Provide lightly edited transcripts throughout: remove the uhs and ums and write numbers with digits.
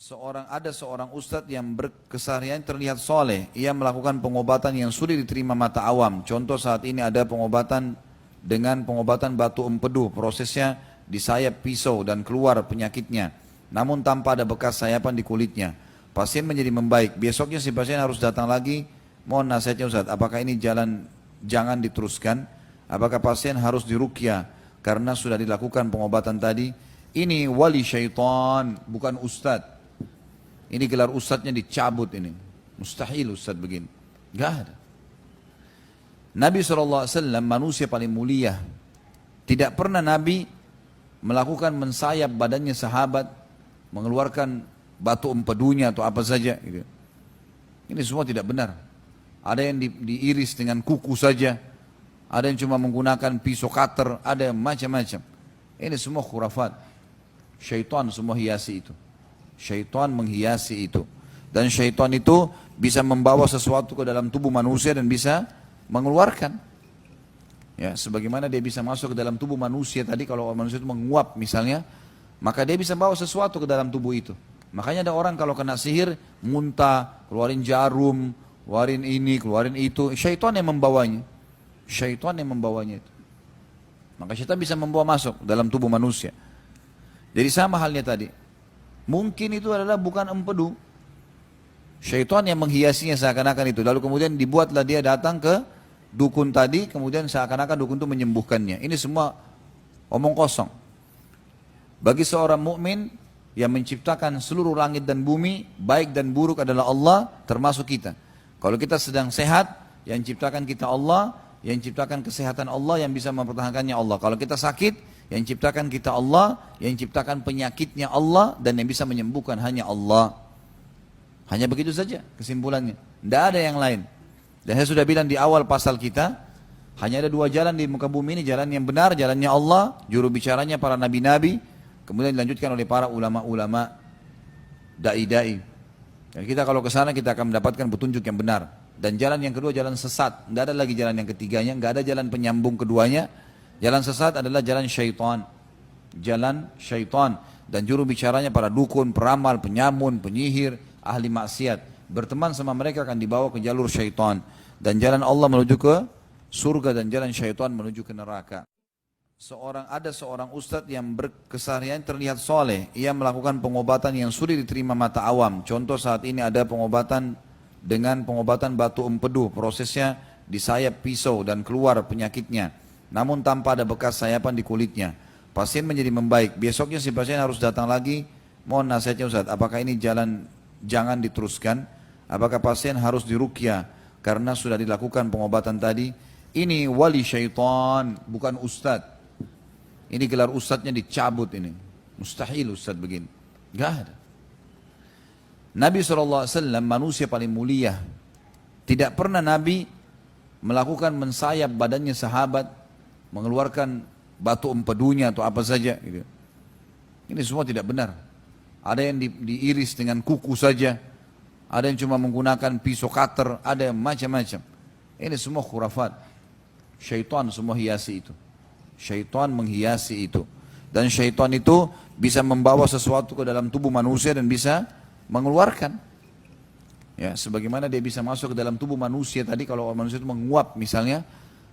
Ada seorang ustadz yang berkeseharian terlihat soleh. Ia melakukan pengobatan yang sulit diterima mata awam. Contoh saat ini ada pengobatan dengan pengobatan batu empedu. Prosesnya disayap pisau dan keluar penyakitnya. Namun tanpa ada bekas sayapan di kulitnya. Pasien menjadi membaik. Besoknya si pasien harus datang lagi. Mohon nasihatnya Ustadz, apakah ini jalan jangan diteruskan? Apakah pasien harus diruqyah karena sudah dilakukan pengobatan tadi? Ini wali syaitan, bukan ustadz. Ini gelar ustadznya dicabut ini. Mustahil ustadz begini. Gak ada. Nabi SAW manusia paling mulia. Tidak pernah Nabi melakukan mensayap badannya sahabat, mengeluarkan batu empedunya atau apa saja. Gitu. Ini semua tidak benar. Ada yang diiris dengan kuku saja. Ada yang cuma menggunakan pisau cutter. Ada yang macam-macam. Ini semua khurafat. Syaitan semua hiasi itu. Syaitan menghiasi itu. Dan syaitan itu bisa membawa sesuatu ke dalam tubuh manusia dan bisa mengeluarkan. Ya, sebagaimana dia bisa masuk ke dalam tubuh manusia tadi, kalau manusia itu menguap misalnya, maka dia bisa bawa sesuatu ke dalam tubuh itu. Makanya ada orang kalau kena sihir, muntah, keluarin jarum, keluarin ini, keluarin itu. Syaitan yang membawanya. Syaitan yang membawanya itu. Maka syaitan bisa membawa masuk dalam tubuh manusia. Jadi sama halnya tadi. Mungkin itu adalah bukan empedu. Syaitan yang menghiasinya seakan-akan itu. Lalu kemudian dibuatlah dia datang ke dukun tadi, kemudian seakan-akan dukun itu menyembuhkannya. Ini semua omong kosong. Bagi seorang mukmin yang menciptakan seluruh langit dan bumi, baik dan buruk adalah Allah, termasuk kita. Kalau kita sedang sehat, yang ciptakan kita Allah, yang ciptakan kesehatan Allah, yang bisa mempertahankannya Allah. Kalau kita sakit, yang ciptakan kita Allah, yang ciptakan penyakitnya Allah, dan yang bisa menyembuhkan hanya Allah. Hanya begitu saja kesimpulannya. Tidak ada yang lain. Dan saya sudah bilang di awal pasal kita, hanya ada dua jalan di muka bumi ini, jalan yang benar, jalannya Allah, juru bicaranya para nabi-nabi, kemudian dilanjutkan oleh para ulama-ulama, dai-dai. Dan kita kalau ke sana kita akan mendapatkan petunjuk yang benar. Dan jalan yang kedua jalan sesat, tidak ada lagi jalan yang ketiganya, tidak ada jalan penyambung keduanya. Jalan sesat adalah jalan syaitan. Jalan syaitan. Dan juru bicaranya para dukun, peramal, penyamun, penyihir, ahli maksiat. Berteman sama mereka akan dibawa ke jalur syaitan. Dan jalan Allah menuju ke surga dan jalan syaitan menuju ke neraka. Ada seorang ustadz yang berkeseharian terlihat soleh. Ia melakukan pengobatan yang sulit diterima mata awam. Contoh saat ini ada pengobatan dengan pengobatan batu empedu. Prosesnya disayap pisau dan keluar penyakitnya. Namun tanpa ada bekas sayapan di kulitnya. Pasien menjadi membaik. Besoknya si pasien harus datang lagi. Mohon nasihatnya Ustaz, apakah ini jalan jangan diteruskan? Apakah pasien harus diruqyah karena sudah dilakukan pengobatan tadi? Ini wali syaitan, bukan ustadz. Ini gelar ustadznya dicabut ini. Mustahil ustadz begini. Gak ada. Nabi SAW manusia paling mulia. Tidak pernah Nabi melakukan mensayap badannya sahabat, mengeluarkan batu empedunya atau apa saja. Gitu. Ini semua tidak benar. Ada yang diiris dengan kuku saja. Ada yang cuma menggunakan pisau cutter. Ada yang macam-macam. Ini semua khurafat. Syaitan semua hiasi itu. Syaitan menghiasi itu. Dan syaitan itu bisa membawa sesuatu ke dalam tubuh manusia dan bisa mengeluarkan. Ya, sebagaimana dia bisa masuk ke dalam tubuh manusia tadi, kalau manusia itu menguap misalnya,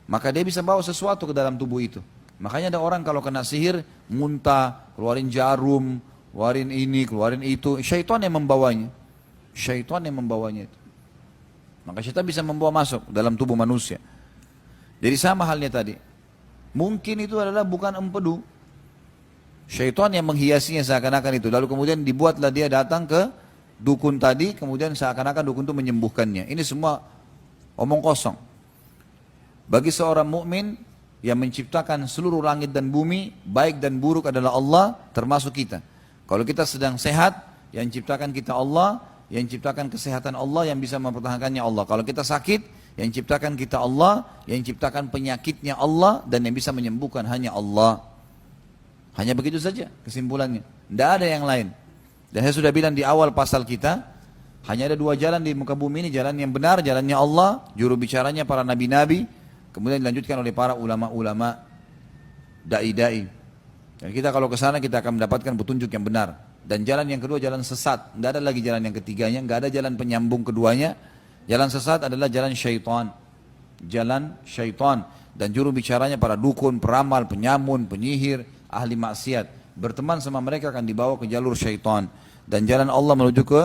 maka dia bisa bawa sesuatu ke dalam tubuh itu. Makanya ada orang kalau kena sihir, muntah, keluarin jarum, keluarin ini, keluarin itu. Syaitan yang membawanya. Syaitan yang membawanya itu. Maka syaitan bisa membawa masuk dalam tubuh manusia. Jadi sama halnya tadi. Mungkin itu adalah bukan empedu. Syaitan yang menghiasinya seakan-akan itu. Lalu kemudian dibuatlah dia datang ke dukun tadi, kemudian seakan-akan dukun itu menyembuhkannya. Ini semua omong kosong. Bagi seorang mukmin yang menciptakan seluruh langit dan bumi, baik dan buruk adalah Allah, termasuk kita. Kalau kita sedang sehat, yang ciptakan kita Allah, yang ciptakan kesehatan Allah, yang bisa mempertahankannya Allah. Kalau kita sakit, yang ciptakan kita Allah, yang ciptakan penyakitnya Allah, dan yang bisa menyembuhkan hanya Allah. Hanya begitu saja kesimpulannya. Tidak ada yang lain. Dan saya sudah bilang di awal pasal kita, hanya ada dua jalan di muka bumi ini, jalan yang benar, jalannya Allah, juru bicaranya para nabi-nabi, kemudian dilanjutkan oleh para ulama-ulama, dai-dai. Dan kita kalau ke sana kita akan mendapatkan petunjuk yang benar. Dan jalan yang kedua jalan sesat. Tidak ada lagi jalan yang ketiganya, nggak ada jalan penyambung keduanya. Jalan sesat adalah jalan syaitan. Jalan syaitan. Dan juru bicaranya para dukun, peramal, penyamun, penyihir, ahli maksiat. Berteman sama mereka akan dibawa ke jalur syaitan. Dan jalan Allah menuju ke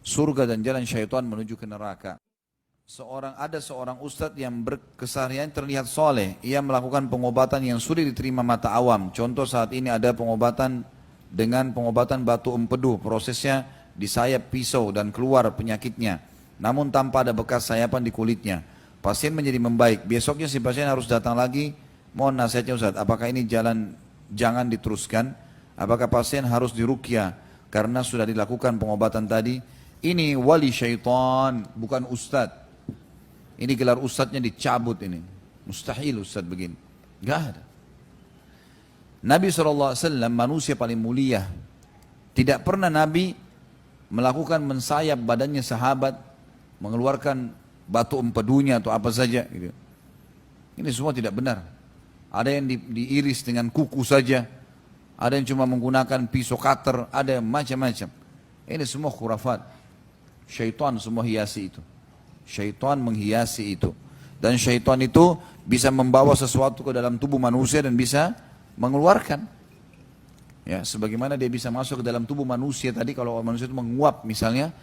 surga dan jalan syaitan menuju ke neraka. Ada seorang ustadz yang berkeseharian terlihat soleh. Ia melakukan pengobatan yang sulit diterima mata awam. Contoh saat ini ada pengobatan dengan pengobatan batu empedu. Prosesnya disayap pisau dan keluar penyakitnya. Namun tanpa ada bekas sayapan di kulitnya. Pasien menjadi membaik. Besoknya si pasien harus datang lagi. Mohon nasihatnya Ustadz, apakah ini jalan jangan diteruskan? Apakah pasien harus diruqyah karena sudah dilakukan pengobatan tadi? Ini wali syaitan, bukan ustadz. Ini gelar ustadznya dicabut ini. Mustahil ustadz begini. Gak ada. Nabi SAW manusia paling mulia. Tidak pernah Nabi melakukan mensayap badannya sahabat, mengeluarkan batu empedunya atau apa saja. Gitu. Ini semua tidak benar. Ada yang diiris dengan kuku saja. Ada yang cuma menggunakan pisau cutter. Ada yang macam-macam. Ini semua khurafat. Syaitan semua hiasi itu. Syaitan menghiasi itu. Dan syaitan itu bisa membawa sesuatu ke dalam tubuh manusia dan bisa mengeluarkan. Ya, sebagaimana dia bisa masuk ke dalam tubuh manusia tadi, kalau manusia itu menguap misalnya,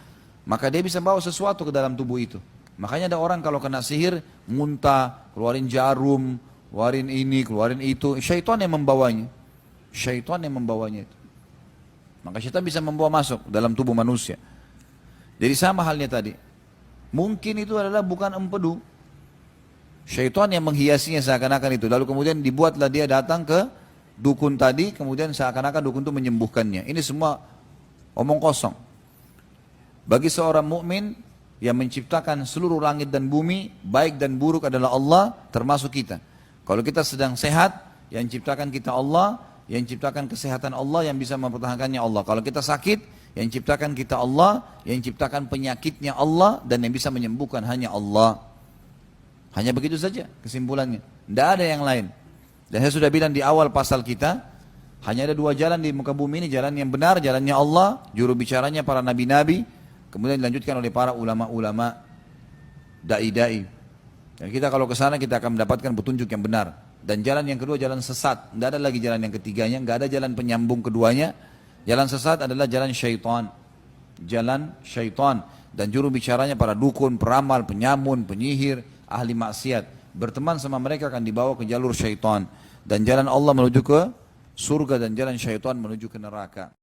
maka dia bisa bawa sesuatu ke dalam tubuh itu. Makanya ada orang kalau kena sihir, muntah, keluarin jarum, keluarin ini, keluarin itu. Syaitan yang membawanya. Syaitan yang membawanya itu. Maka syaitan bisa membawa masuk dalam tubuh manusia. Jadi sama halnya tadi. Mungkin itu adalah bukan empedu. Syaitan yang menghiasinya seakan-akan itu. Lalu kemudian dibuatlah dia datang ke dukun tadi, kemudian seakan-akan dukun itu menyembuhkannya. Ini semua omong kosong. Bagi seorang mukmin yang menciptakan seluruh langit dan bumi, baik dan buruk adalah Allah, termasuk kita. Kalau kita sedang sehat, yang ciptakan kita Allah, yang ciptakan kesehatan Allah, yang bisa mempertahankannya Allah. Kalau kita sakit, yang ciptakan kita Allah, yang ciptakan penyakitnya Allah, dan yang bisa menyembuhkan hanya Allah. Hanya begitu saja kesimpulannya. Tidak ada yang lain. Dan saya sudah bilang di awal pasal kita, hanya ada dua jalan di muka bumi ini, jalan yang benar, jalannya Allah, juru bicaranya para nabi-nabi, kemudian dilanjutkan oleh para ulama-ulama, dai-dai. Dan kita kalau ke sana kita akan mendapatkan petunjuk yang benar. Dan jalan yang kedua jalan sesat, tidak ada lagi jalan yang ketiganya, nggak ada jalan penyambung keduanya. Jalan sesat adalah jalan syaitan. Jalan syaitan. Dan juru bicaranya para dukun, peramal, penyamun, penyihir, ahli maksiat. Berteman sama mereka akan dibawa ke jalur syaitan. Dan jalan Allah menuju ke surga dan jalan syaitan menuju ke neraka.